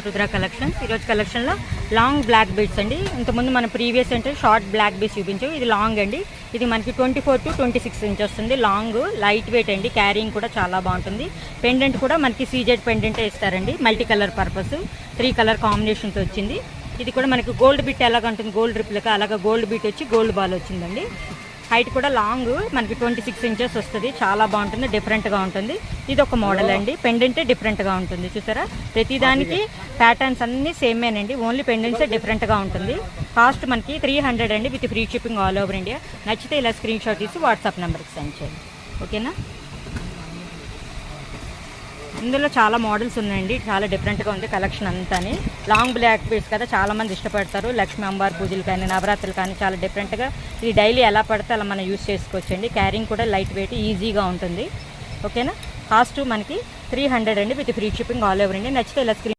Rudra collection ఈరోజు కలెక్షన్లో long black beads అండి. ఇంతకుముందు మన ప్రీవియస్ అంటే షార్ట్ బ్లాక్ బీడ్స్ చూపించాం. ఇది లాంగ్ అండి. ఇది మనకి 24 to 26 ఇంచ్ వస్తుంది. లాంగ్ లైట్ వెయిట్ అండి. క్యారింగ్ కూడా చాలా బాగుంటుంది. పెండెంట్ కూడా మనకి సీజెడ్ పెండెంటే ఇస్తారండి. మల్టీ కలర్ పర్పస్ 3 కలర్ కాంబినేషన్తో వచ్చింది. ఇది కూడా మనకి గోల్డ్ బిట్ ఎలాగ ఉంటుంది, గోల్డ్ రిప్లికా అలాగా గోల్డ్ బిట్ వచ్చి గోల్డ్ బాల్ వచ్చిందండి. హైట్ కూడా లాంగ్ మనకి 26 ఇంచెస్ వస్తుంది. చాలా బాగుంటుంది, డిఫరెంట్గా ఉంటుంది. ఇది ఒక మోడల్ అండి. పెండెంటే డిఫరెంట్గా ఉంటుంది. చూసారా, ప్రతిదానికి ప్యాటర్న్స్ అన్నీ సేమేనండి. ఓన్లీ పెండెంట్సే డిఫరెంట్గా ఉంటుంది. కాస్ట్ మనకి 300 అండి, with free shipping all over India. నచ్చితే ఇలా స్క్రీన్ షాట్ తీసి వాట్సాప్ నెంబర్కి సెండ్ చేయండి. ఓకేనా. ఇందులో చాలా మోడల్స్ ఉన్నాయండి. చాలా డిఫరెంట్గా ఉంది కలెక్షన్ అంతాని. లాంగ్ బ్లాక్ బీడ్స్ కదా చాలామంది ఇష్టపడతారు. లక్ష్మీ అమ్మవారి పూజలు కానీ నవరాత్రులు కానీ చాలా డిఫరెంట్గా ఇది డైలీ ఎలా పడితే అలా మనం యూస్ చేసుకోవచ్చండి. క్యారింగ్ కూడా లైట్ వెయిట్ ఈజీగా ఉంటుంది. ఓకేనా. కాస్ట్ మనకి 300 అండి, with free shipping all over India. నచ్చితే ఇలా స్క్రీన్